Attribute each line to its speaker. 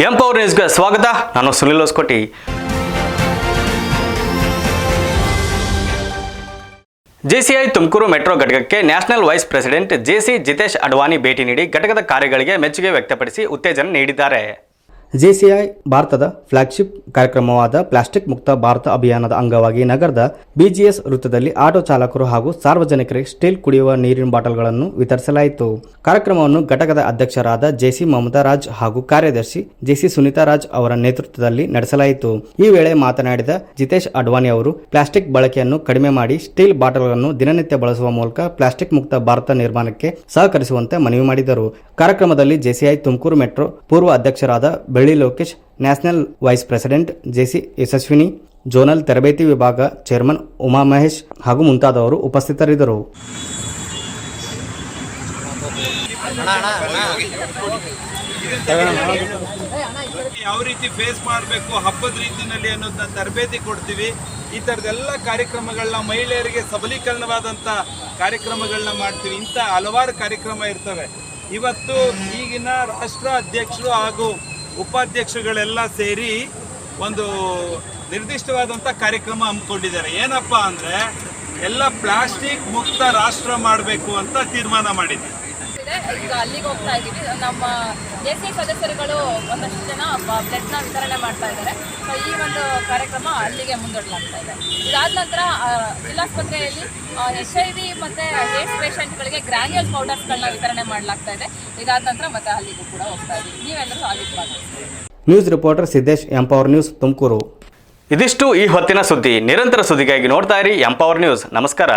Speaker 1: Empower ನ್ಯೂಸ್ಗೆ ಸ್ವಾಗತ. ನಾನು ಸುನಿಲ್ ಹೊಸಕೋಟಿ. ಜೆಸಿಐ ತುಮಕೂರು ಮೆಟ್ರೋ ಘಟಕಕ್ಕೆ national vice president JC Jitesh Advani ಭೇಟಿ ನೀಡಿ ಘಟಕದ ಕಾರ್ಯಗಳಿಗೆ ಮೆಚ್ಚುಗೆ ವ್ಯಕ್ತಪಡಿಸಿ ಉತ್ತೇಜನ ನೀಡಿದ್ದಾರೆ.
Speaker 2: ಜೆಸಿಐ ಭಾರತದ ಫ್ಲಾಗ್ಶಿಪ್ ಕಾರ್ಯಕ್ರಮವಾದ ಪ್ಲಾಸ್ಟಿಕ್ ಮುಕ್ತ ಭಾರತ ಅಭಿಯಾನದ ಅಂಗವಾಗಿ ನಗರದ ಬಿಜಿಎಸ್ ವೃತ್ತದಲ್ಲಿ ಆಟೋ ಚಾಲಕರು ಹಾಗೂ ಸಾರ್ವಜನಿಕರಿಗೆ ಸ್ಟೀಲ್ ಕುಡಿಯುವ ನೀರಿನ ಬಾಟಲ್ಗಳನ್ನು ವಿತರಿಸಲಾಯಿತು. ಕಾರ್ಯಕ್ರಮವನ್ನು ಘಟಕದ ಅಧ್ಯಕ್ಷರಾದ ಜೆಸಿ ಮಮತಾ ರಾಜ್ ಹಾಗೂ ಕಾರ್ಯದರ್ಶಿ ಜೆಸಿ ಸುನೀತಾ ರಾಜ್ ಅವರ ನೇತೃತ್ವದಲ್ಲಿ ನಡೆಸಲಾಯಿತು. ಈ ವೇಳೆ ಮಾತನಾಡಿದ ಜಿತೇಶ್ ಅಡ್ವಾಣಿ ಅವರು ಪ್ಲಾಸ್ಟಿಕ್ ಬಳಕೆಯನ್ನು ಕಡಿಮೆ ಮಾಡಿ ಸ್ಟೀಲ್ ಬಾಟಲ್ಗಳನ್ನು ದಿನನಿತ್ಯ ಬಳಸುವ ಮೂಲಕ ಪ್ಲಾಸ್ಟಿಕ್ ಮುಕ್ತ ಭಾರತ ನಿರ್ಮಾಣಕ್ಕೆ ಸಹಕರಿಸುವಂತೆ ಮನವಿ ಮಾಡಿದರು. ಕಾರ್ಯಕ್ರಮದಲ್ಲಿ ಜೆಸಿಐ ತುಮಕೂರು ಮೆಟ್ರೋ ಪೂರ್ವ ಅಧ್ಯಕ್ಷರಾದ Belli Lokesh, national vice president JC Yashaswini, zonal ತರಬೇತಿ ವಿಭಾಗ ಚೇರ್ಮನ್ ಉಮಾ ಮಹೇಶ್ ಹಾಗೂ ಮುಂತಾದವರು ಉಪಸ್ಥಿತರಿದ್ದರು.
Speaker 3: ಯಾವ ರೀತಿ ಫೇಸ್ ಮಾಡಬೇಕು ಹಬ್ಬದ ರೀತಿಯಲ್ಲಿ ಅನ್ನೋದನ್ನ ತರಬೇತಿ ಕೊಡ್ತೀವಿ. ಈ ಥರದ್ದೆಲ್ಲ ಕಾರ್ಯಕ್ರಮಗಳನ್ನ ಮಹಿಳೆಯರಿಗೆ ಸಬಲೀಕರಣವಾದಂಥ ಕಾರ್ಯಕ್ರಮಗಳನ್ನ ಮಾಡ್ತೀವಿ. ಇಂಥ ಹಲವಾರು ಕಾರ್ಯಕ್ರಮ ಇರ್ತವೆ. ಇವತ್ತು ಈಗಿನ ರಾಷ್ಟ್ರ ಅಧ್ಯಕ್ಷರು ಹಾಗೂ ಉಪಾಧ್ಯಕ್ಷರುಗಳೆಲ್ಲ ಸೇರಿ ಒಂದು ನಿರ್ದಿಷ್ಟವಾದಂಥ ಕಾರ್ಯಕ್ರಮ ಹಮ್ಮಿಕೊಂಡಿದ್ದಾರೆ. ಏನಪ್ಪ ಅಂದರೆ ಎಲ್ಲ ಪ್ಲಾಸ್ಟಿಕ್ ಮುಕ್ತ ರಾಷ್ಟ್ರ ಮಾಡಬೇಕು ಅಂತ ತೀರ್ಮಾನ ಮಾಡಿದ್ದೀವಿ.
Speaker 4: ಈಗ ಅಲ್ಲಿಗೆ ಹೋಗ್ತಾ ಇದ್ದೀವಿ. ನಮ್ಮ ಜೆಸಿ ಸದಸ್ಯರುಗಳು ಒಂದಷ್ಟು ಜನ ಬ್ಲಡ್ನ ವಿತರಣೆ ಮಾಡ್ತಾ ಇದ್ದಾರೆ. ಸೊ ಈ ಒಂದು ಕಾರ್ಯಕ್ರಮ ಅಲ್ಲಿಗೆ ಮುಂದೂಡಲಾಗ್ತಾ ಇದೆ. ಇದಾದ ನಂತರ ಜಿಲ್ಲಾಸ್ಪತ್ರೆಯಲ್ಲಿ HIV ಮತ್ತು ಏಡ್ಸ್ ಪೇಷಂಟ್ಗಳಿಗೆ ಗ್ರ್ಯಾನ್ಯೂಲ್ಸ್ ಪೌಡರ್ಸ್ಗಳನ್ನ ವಿತರಣೆ ಮಾಡಲಾಗ್ತಾ ಇದೆ. ಇದಾದ ನಂತರ ಮತ್ತೆ ಅಲ್ಲಿಗೂ ಕೂಡ ಹೋಗ್ತಾ ಇದ್ದೀವಿ. ನೀವೆಲ್ಲರೂ ಅಲ್ಲಿಗೆ ಭಾಗವಹಿಸ್ತೀವಿ.
Speaker 2: News reporter Siddesh, empower news, Tumakuru.
Speaker 1: ಇದಿಷ್ಟು ಈ ಹೊತ್ತಿನ ಸುದ್ದಿ. ನಿರಂತರ ಸುದ್ದಿಗಾಗಿ ನೋಡ್ತಾ ಇರಿ ಎಂಪವರ್ ನ್ಯೂಸ್. ನಮಸ್ಕಾರ.